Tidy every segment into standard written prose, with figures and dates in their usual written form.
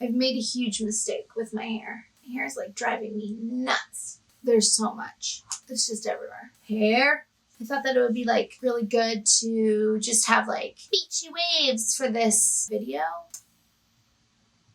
I've made a huge mistake with my hair. My hair is like driving me nuts. There's so much. It's just everywhere. Hair. I thought that it would be like really good to just have like beachy waves for this video.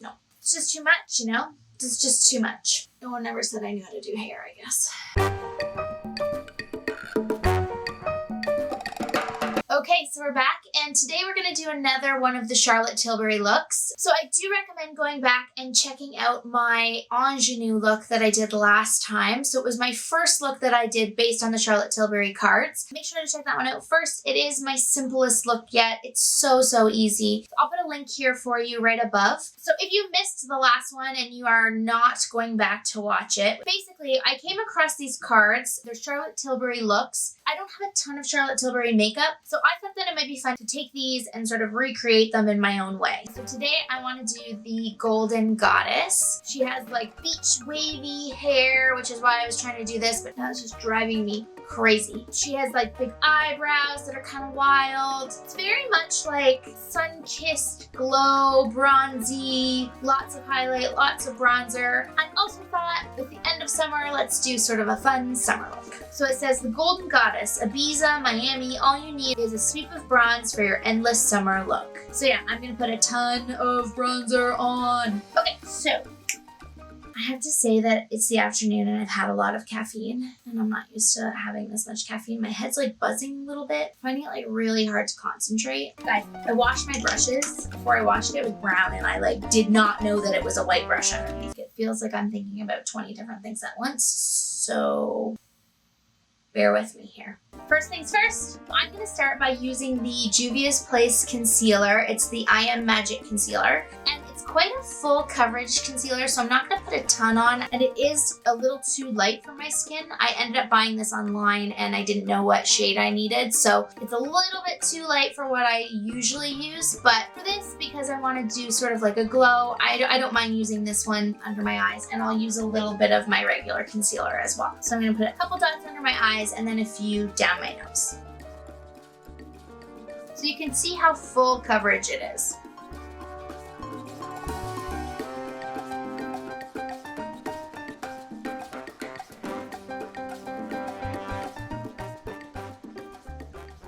No, it's just too much, you know? It's just too much. No one ever said I knew how to do hair, I guess. Okay, so we're back, and today we're going to do another one of the Charlotte Tilbury looks. So I do recommend going back and checking out my ingenue look that I did last time. So it was my first look that I did based on the Charlotte Tilbury cards. Make sure to check that one out first. It is my simplest look yet. It's so easy. I'll put a link here for you right above. So if you missed the last one and you are not going back to watch it, basically I came across these cards. They're Charlotte Tilbury looks. I don't have a ton of Charlotte Tilbury makeup, so I thought that it might be fun to take these and sort of recreate them in my own way. So today I want to do the Golden Goddess. She has like beach wavy hair, which is why I was trying to do this, but now it's just driving me crazy. She has like big eyebrows that are kind of wild. It's very much like sun-kissed glow, bronzy, lots of highlight, lots of bronzer. I also thought with the end of summer, let's do sort of a fun summer look. So it says the Golden Goddess, Ibiza, Miami, all you need is a sweep of bronze for your endless summer look. So yeah, I'm gonna put a ton of bronzer on. Okay, so I have to say that it's the afternoon and I've had a lot of caffeine and I'm not used to having this much caffeine. My head's like buzzing a little bit. Finding it like really hard to concentrate. Guys, I washed my brushes. Before I washed it, it was brown and I like did not know that it was a white brush underneath. It feels like I'm thinking about 20 different things at once. So bear with me here. First things first, I'm going to start by using the Juvia's Place concealer. It's the I Am Magic concealer, and it's quite a full coverage concealer, so I'm not going to put a ton on, and it is a little too light for my skin. I ended up buying this online, and I didn't know what shade I needed, so it's a little bit too light for what I usually use, but for this, because I want to do sort of like a glow, I don't mind using this one under my eyes, and I'll use a little bit of my regular concealer as well. So I'm going to put a couple dots under my eyes, and then a few down my nose. So you can see how full coverage it is.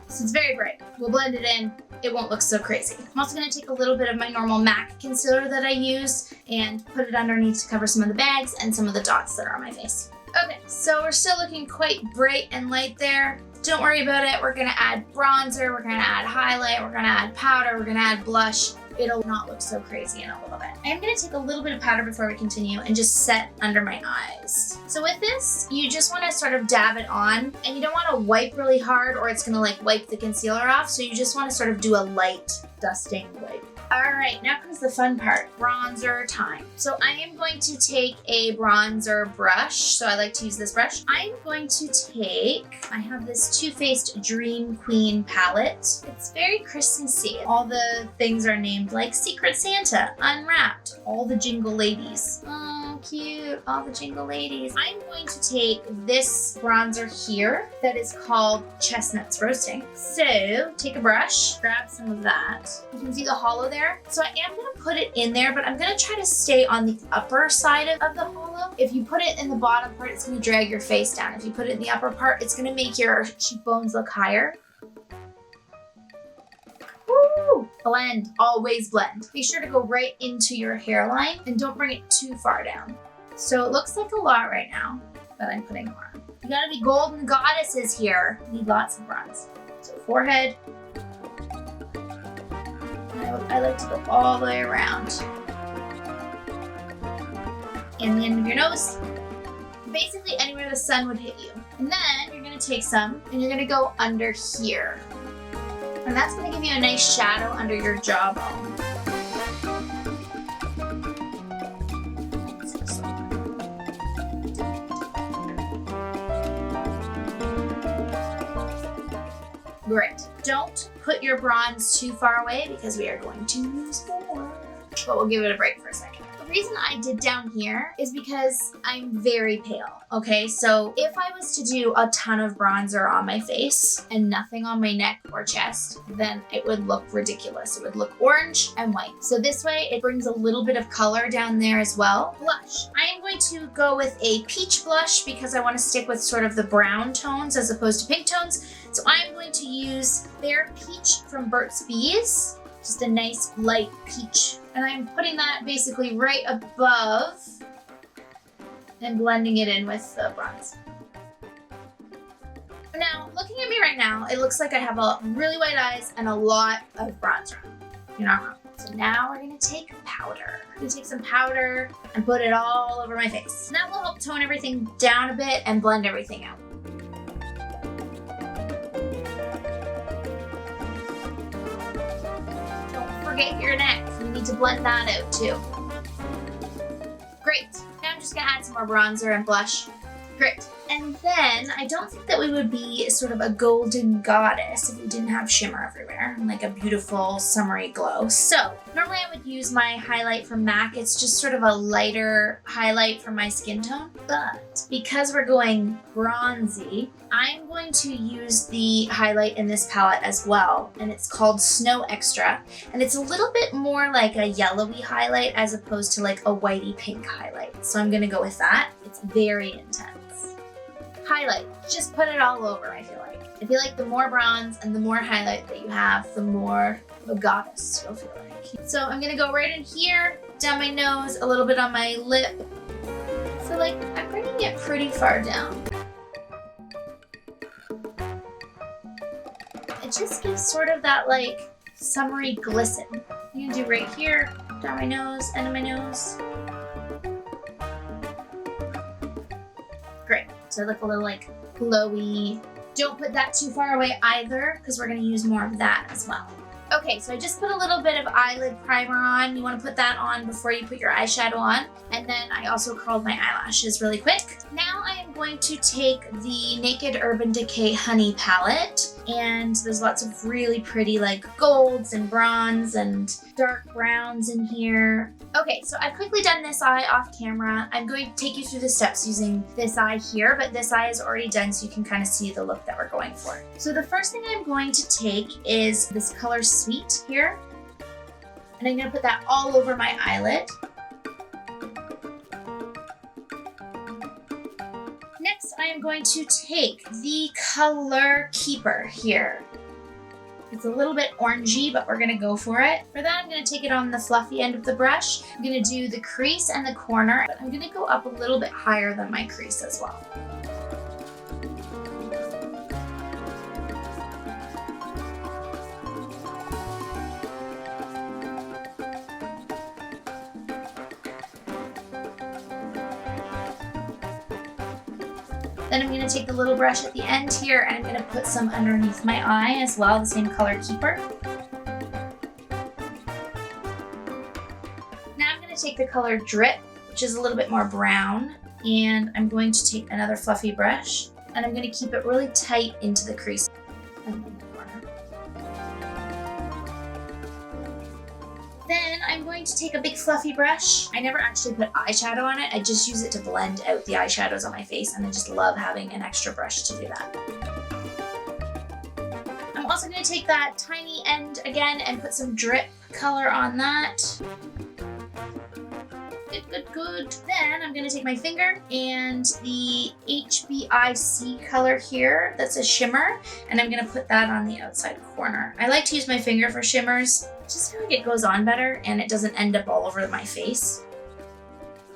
So it's very bright. We'll blend it in. It won't look so crazy. I'm also going to take a little bit of my normal MAC concealer that I use and put it underneath to cover some of the bags and some of the dots that are on my face. Okay, so we're still looking quite bright and light there. Don't worry about it. We're going to add bronzer. We're going to add highlight. We're going to add powder. We're going to add blush. It'll not look so crazy in a little bit. I'm going to take a little bit of powder before we continue and just set under my eyes. So with this, you just want to sort of dab it on, and you don't want to wipe really hard or it's going to like wipe the concealer off. So you just want to sort of do a light dusting wipe. All right, now comes the fun part, bronzer time. So I am going to take a bronzer brush. So I like to use this brush. I'm going to take, I have this Too Faced Dream Queen palette. It's very Christmassy. All the things are named like Secret Santa, Unwrapped, all the Jingle Ladies. Oh, cute, all the Jingle Ladies. I'm going to take this bronzer here that is called Chestnuts Roasting. So take a brush, grab some of that. You can see the hollow there. So I am going to put it in there, but I'm going to try to stay on the upper side of the hollow. If you put it in the bottom part, it's going to drag your face down. If you put it in the upper part, it's going to make your cheekbones look higher. Woo! Blend, always blend. Be sure to go right into your hairline and don't bring it too far down. So it looks like a lot right now, but I'm putting more on. You gotta be golden goddesses here. You need lots of bronze. So forehead. I like to go all the way around. And the end of your nose. Basically anywhere the sun would hit you. And then you're going to take some and you're going to go under here. And that's going to give you a nice shadow under your jawbone. Great. Don't put your bronze too far away because we are going to use more. But we'll give it a break for a second. the reason I did down here is because I'm very pale, okay? So if I was to do a ton of bronzer on my face and nothing on my neck or chest, then it would look ridiculous. It would look orange and white. So this way it brings a little bit of color down there as well. Blush. I am going to go with a peach blush because I want to stick with sort of the brown tones as opposed to pink tones. So I'm going to use Bare Peach from BURT'S. Just a nice light peach. And I'm putting that basically right above and blending it in with the bronze. Now, looking at me right now, it looks like I have a really white eyes and a lot of bronzer. You're not wrong. So now we're gonna take powder. I'm gonna take some powder and put it all over my face. And that will help tone everything down a bit and blend everything out. Forget your neck. You need to blend that out too. Great. Now I'm just gonna add some more bronzer and blush. Great. And then I don't think that we would be sort of a golden goddess if we didn't have shimmer everywhere and like a beautiful summery glow. So normally I would use my highlight from MAC. It's just sort of a lighter highlight for my skin tone. But because we're going bronzy, I'm going to use the highlight in this palette as well. And it's called Snow Extra. And it's a little bit more like a yellowy highlight as opposed to like a whitey pink highlight. So I'm gonna go with that. It's very intense. Highlight, just put it all over, I feel like. I feel like the more bronze and the more highlight that you have, the more of a goddess you'll feel like. So I'm gonna go right in here, down my nose, a little bit on my lip. So like, I'm bringing it pretty far down. It just gives sort of that like summery glisten. I'm gonna do right here, down my nose, end of my nose. Great. So I look a little like glowy. Don't put that too far away either because we're going to use more of that as well. Okay, so I just put a little bit of eyelid primer on. You want to put that on before you put your eyeshadow on. And then I also curled my eyelashes really quick. Now I am going to take the Naked Urban Decay Honey palette. And there's lots of really pretty like golds and bronze and dark browns in here. Okay, so I've quickly done this eye off camera. I'm going to take you through the steps using this eye here, but this eye is already done so you can kind of see the look that we're going for. So the first thing I'm going to take is this color Sweet here. And I'm gonna put that all over my eyelid. Next, I am going to take the color Keeper here. It's a little bit orangey, but we're gonna go for it. For that, I'm gonna take it on the fluffy end of the brush. I'm gonna do the crease and the corner, but I'm gonna go up a little bit higher than my crease as well. Then I'm going to take the little brush at the end here and I'm going to put some underneath my eye as well, the same color Keeper. Now I'm going to take the color Drip, which is a little bit more brown, and I'm going to take another fluffy brush and I'm going to keep it really tight into the crease and in the corner. Then I'm going to take a big fluffy brush. I never actually put eyeshadow on it. I just use it to blend out the eyeshadows on my face, and I just love having an extra brush to do that. I'm also going to take that tiny end again and put some drip color on that. Good, good, good. Then I'm going to take my finger and the HBIC color here, that's a shimmer, and I'm going to put that on the outside corner. I like to use my finger for shimmers. I just feel like it goes on better and it doesn't end up all over my face.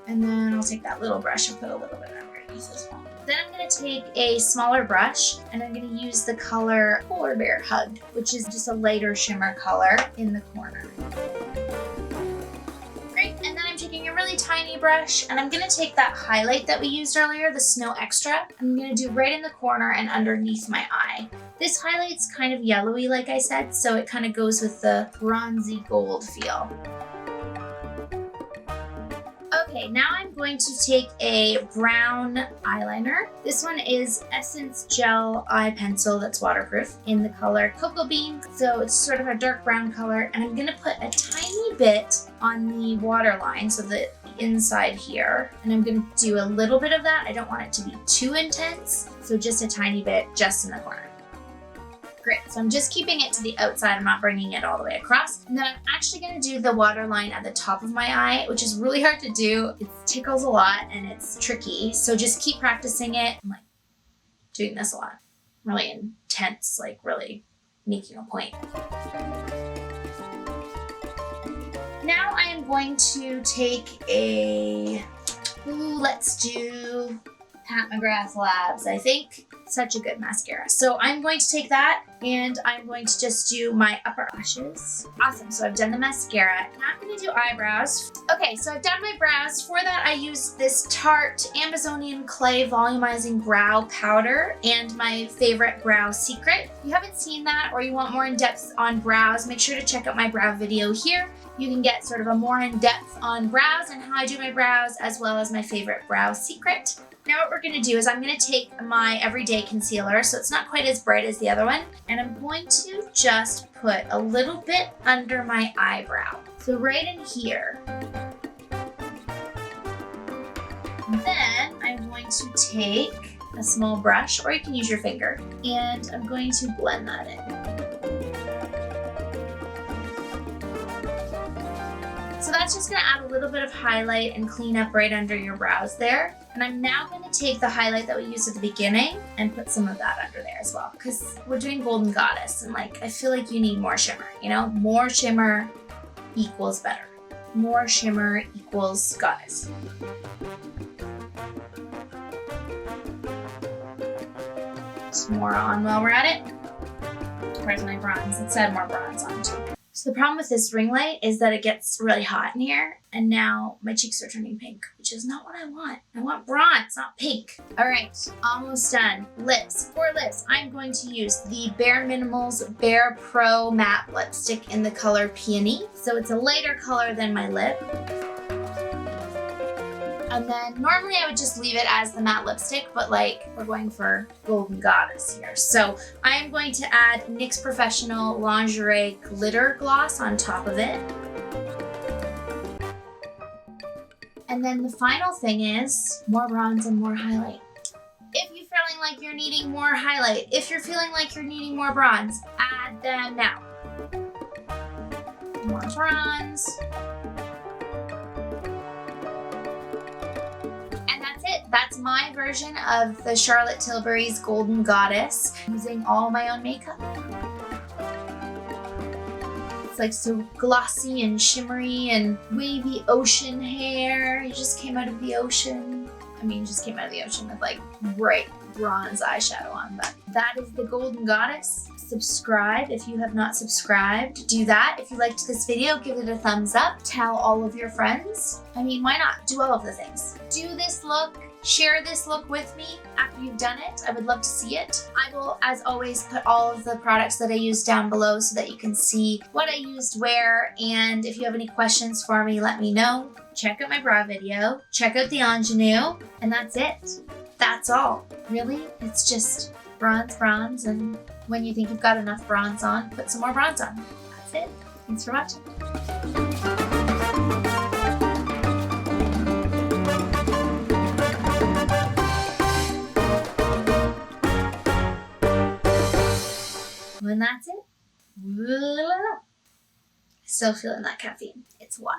And then I'll take that little brush and put a little bit underneath as well. Then I'm going to take a smaller brush and I'm going to use the color Polar Bear Hug, which is just a lighter shimmer color in the corner. Great, and then I'm taking a really tiny brush and I'm going to take that highlight that we used earlier, the Snow Extra. I'm going to do right in the corner and underneath my eye. This highlight's kind of yellowy, like I said, so it kind of goes with the bronzy gold feel. Okay, now I'm going to take a brown eyeliner. This one is Essence Gel Eye Pencil that's waterproof in the color Cocoa Bean. So it's sort of a dark brown color, and I'm gonna put a tiny bit on the waterline so that inside here. And I'm gonna do a little bit of that. I don't want it to be too intense. So just a tiny bit just in the corner. Great, so I'm just keeping it to the outside. I'm not bringing it all the way across. And then I'm actually gonna do the waterline at the top of my eye, which is really hard to do. It tickles a lot and it's tricky. So just keep practicing it. I'm like doing this a lot. Really intense, like really making a point. Now I am going to take let's do Pat McGrath Labs, I think. Such a good mascara. So I'm going to take that and I'm going to just do my upper lashes. Awesome, so I've done the mascara. Now I'm gonna do eyebrows. Okay, so I've done my brows. For that I used this Tarte Amazonian Clay Volumizing Brow Powder and my favorite brow secret. If you haven't seen that or you want more in-depth on brows, make sure to check out my brow video here. You can get sort of a more in-depth on brows and how I do my brows, as well as my favorite brow secret. Now what we're gonna do is I'm gonna take my everyday concealer, so it's not quite as bright as the other one, and I'm going to just put a little bit under my eyebrow. So right in here. Then I'm going to take a small brush, or you can use your finger, and I'm going to blend that in. So that's just gonna add a little bit of highlight and clean up right under your brows there. And I'm now gonna take the highlight that we used at the beginning and put some of that under there as well, because we're doing Golden Goddess and like, I feel like you need more shimmer, you know? More shimmer equals better. More shimmer equals goddess. Some more on while we're at it. Where's my bronze? Let's add more bronze on too. So the problem with this ring light is that it gets really hot in here, and now my cheeks are turning pink, which is not what I want. I want bronze, not pink. All right, almost done. Lips. For lips, I'm going to use the Bare Minerals BAREPRO Matte Lipstick in the color Peony. So it's a lighter color than my lip. And then normally I would just leave it as the matte lipstick, but like we're going for Golden Goddess here. So I am going to add NYX Professional Lingerie Glitter Gloss on top of it. And then the final thing is more bronze and more highlight. If you're feeling like you're needing more highlight, if you're feeling like you're needing more bronze, add them now. More bronze. That's my version of the Charlotte Tilbury's Golden Goddess, using all my own makeup. It's like so glossy and shimmery and wavy ocean hair. You just came out of the ocean. I mean, just came out of the ocean with like bright bronze eyeshadow on, but that is the Golden Goddess. Subscribe if you have not subscribed. Do that. If you liked this video, give it a thumbs up. Tell all of your friends. I mean, why not? Do all of the things. Do this look. Share this look with me after you've done it. I would love to see it. I will, as always, put all of the products that I used down below so that you can see what I used where. And if you have any questions for me, let me know. Check out my brow video. Check out the ingenue. And that's it. That's all. Really? It's just bronze, bronze, and when you think you've got enough bronze on, put some more bronze on. That's it. Thanks for watching. And that's it. Still feeling that caffeine. It's what?